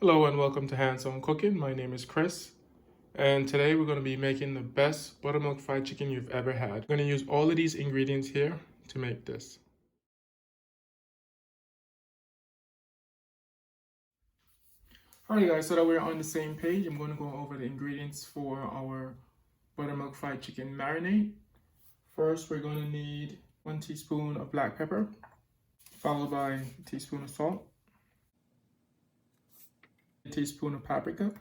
Hello and welcome to Hands On Cooking. My name is Chris, and today we're going to be making the best buttermilk fried chicken you've ever had. I'm going to use all of these ingredients here to make this. Alright guys, so that we're on the same page, I'm going to go over the ingredients for our buttermilk fried chicken marinade. First, we're going to need 1 teaspoon of black pepper, followed by a teaspoon of salt, a teaspoon of paprika,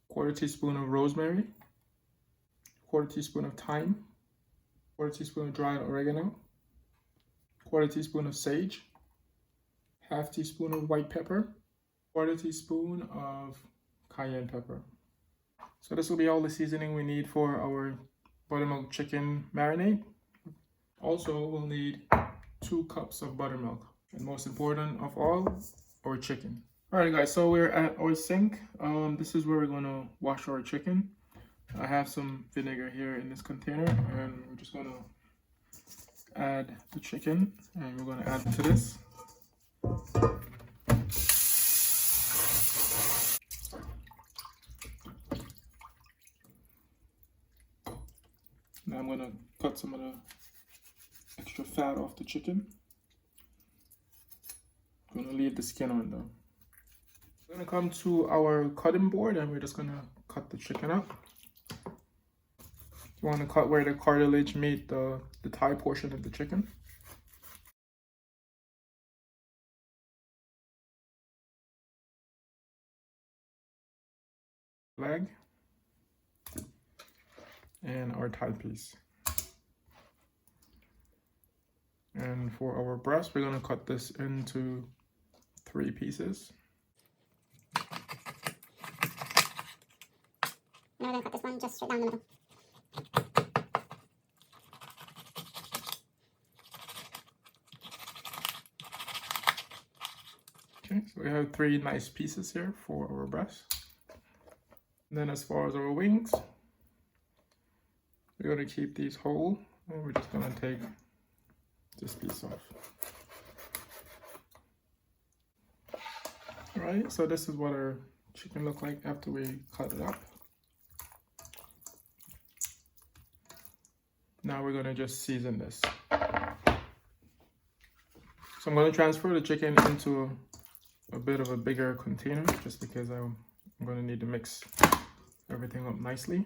quarter teaspoon of rosemary, quarter teaspoon of thyme, quarter teaspoon of dried oregano, quarter teaspoon of sage, half teaspoon of white pepper, quarter teaspoon of cayenne pepper. So this will be all the seasoning we need for our buttermilk chicken marinade. Also, we'll need 2 cups of buttermilk, and most important of all, our chicken. Alright guys, so we're at our sink. This is where we're going to wash our chicken. I have some vinegar here in this container, and we're just going to add the chicken, and we're going to add it to this. Now I'm going to cut some of the extra fat off the chicken. I'm going to leave the skin on though. We're going to come to our cutting board, and we're just going to cut the chicken up. You want to cut where the cartilage meet the thigh portion of the chicken. Leg and our thigh piece. And for our breast, we're going to cut this into 3 pieces. Now we're going to cut this one just straight down the middle. Okay, so we have 3 nice pieces here for our breast. And then as far as our wings, we're going to keep these whole, and we're just going to take this piece off. Alright, so this is what our chicken look like after we cut it up. Now we're going to just season this. So I'm going to transfer the chicken into a bit of a bigger container, just because I'm going to need to mix everything up nicely.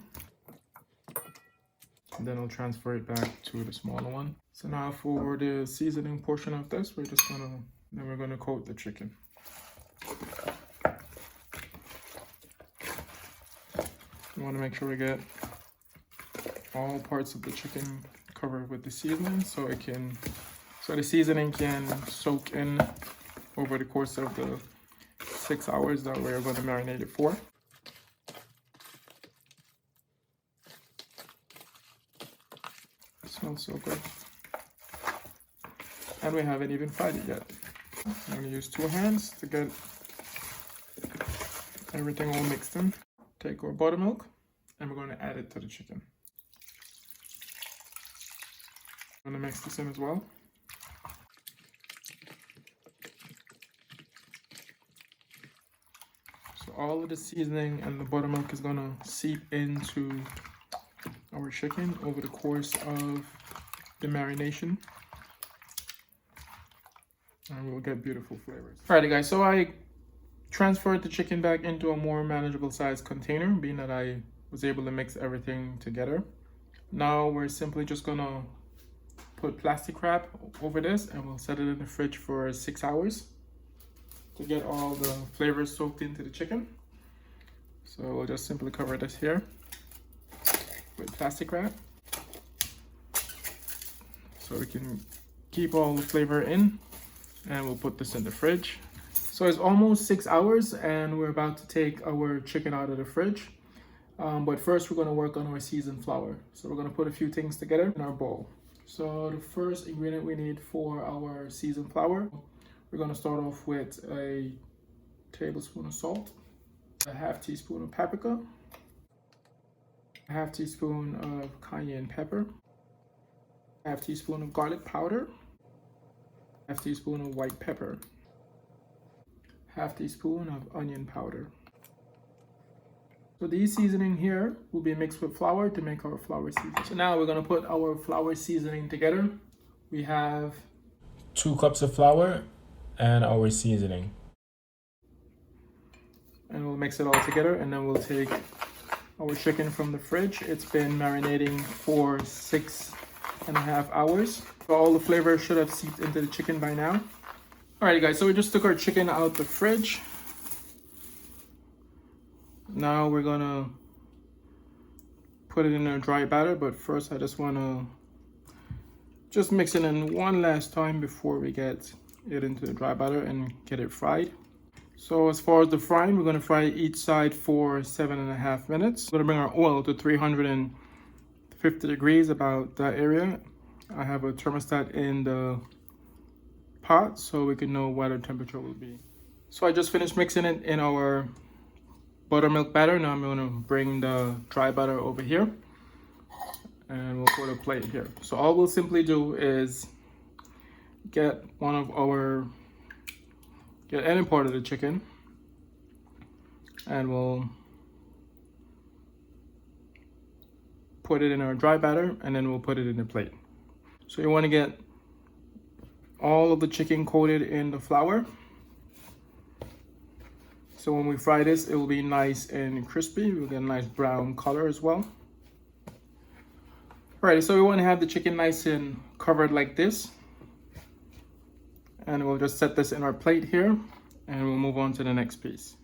And then I'll transfer it back to the smaller one. So now for the seasoning portion of this, we're going to coat the chicken. You want to make sure we get all parts of the chicken covered with the seasoning, so the seasoning can soak in over the course of the 6 hours that we're going to marinate it for. It smells so good. And we haven't even fried it yet. I'm going to use 2 hands to get everything all mixed in. Take our buttermilk, and we're going to add it to the chicken. I'm going to mix this in as well. So all of the seasoning and the buttermilk is going to seep into our chicken over the course of the marination. And we'll get beautiful flavors. Alrighty guys, so I transferred the chicken back into a more manageable size container, being that I was able to mix everything together. Now we're simply just going to put plastic wrap over this, and we'll set it in the fridge for 6 hours to get all the flavors soaked into the chicken. So we'll just simply cover this here with plastic wrap, so we can keep all the flavor in, and we'll put this in the fridge. So it's almost 6 hours, and we're about to take our chicken out of the fridge. But first we're going to work on our seasoned flour. So we're going to put a few things together in our bowl. So the first ingredient we need for our seasoned flour, we're going to start off with a tablespoon of salt, a half teaspoon of paprika, a half teaspoon of cayenne pepper, a half teaspoon of garlic powder, a half teaspoon of white pepper, half teaspoon of onion powder. So these seasoning here will be mixed with flour to make our flour seasoning. So now we're gonna put our flour seasoning together. We have 2 cups of flour and our seasoning. And we'll mix it all together, and then we'll take our chicken from the fridge. It's been marinating for 6.5 hours. So all the flavor should have seeped into the chicken by now. Alrighty guys, so we just took our chicken out the fridge. Now we're gonna put it in a dry batter, but first I just wanna mix it in one last time before we get it into the dry batter and get it fried. So as far as the frying, we're gonna fry each side for 7.5 minutes. We're gonna bring our oil to 350 degrees, about that area. I have a thermostat in the pot so we can know what our temperature will be. So I just finished mixing it in our buttermilk batter. Now I'm gonna bring the dry batter over here and we'll put a plate here. So all we'll simply do is get any part of the chicken, and we'll put it in our dry batter, and then we'll put it in the plate. So you want to get all of the chicken coated in the flour. So when we fry this, it will be nice and crispy. We'll get a nice brown color as well. Alright, so we want to have the chicken nice and covered like this. And we'll just set this in our plate here, and we'll move on to the next piece.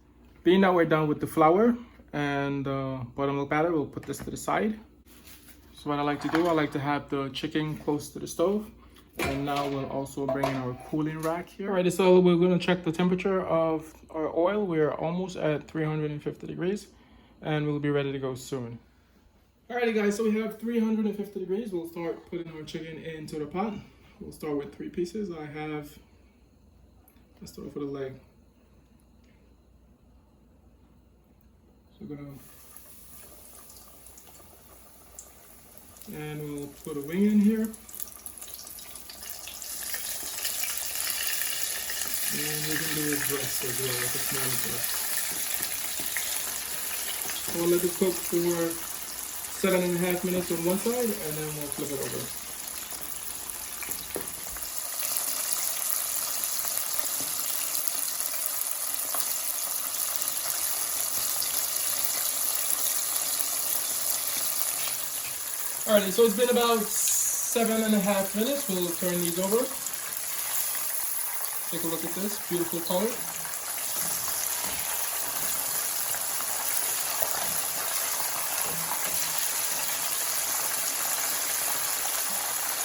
Being that we're done with the flour and buttermilk batter, we'll put this to the side. So what I like to do, I like to have the chicken close to the stove. And now we'll also bring in our cooling rack here. Alrighty, so we're gonna check the temperature of our oil. We're almost at 350 degrees, and we'll be ready to go soon. Alrighty guys, so we have 350 degrees. We'll start putting our chicken into the pot. We'll start with 3 pieces. Let's start off with a leg. So we're gonna, and we'll put a wing in here. And we can do a breast as well, like a small breast. So we'll let it cook for 7.5 minutes on one side, and then we'll flip it over. Alrighty, so it's been about 7.5 minutes. We'll turn these over. Take a look at this beautiful color.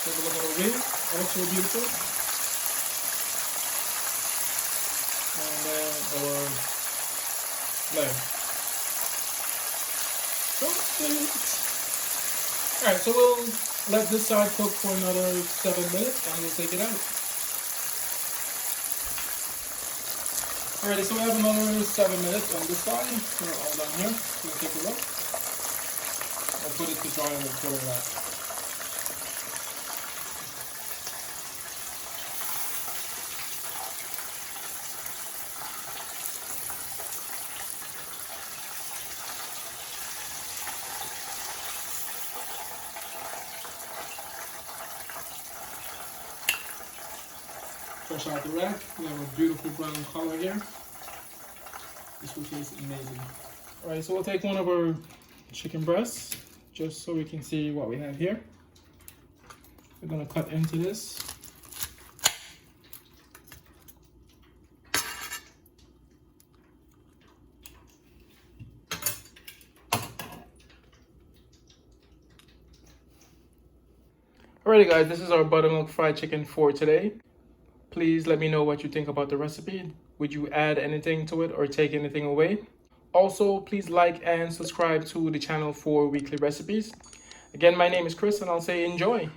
Take a look at our wing, also beautiful. And then our leg. Alright, so we'll let this side cook for another 7 minutes and we'll take it out. Alrighty, so we have another 7 minutes on this side. We're all done here. We'll take a look. I'll put it to dry on the cooling rack. Fresh out the rack, we have a beautiful brown color here. This will taste amazing. Alright, so we'll take one of our chicken breasts, just so we can see what we have here. We're gonna cut into this. Alrighty guys, this is our buttermilk fried chicken for today. Please let me know what you think about the recipe. Would you add anything to it or take anything away? Also, please like and subscribe to the channel for weekly recipes. Again, my name is Chris, and I'll say enjoy.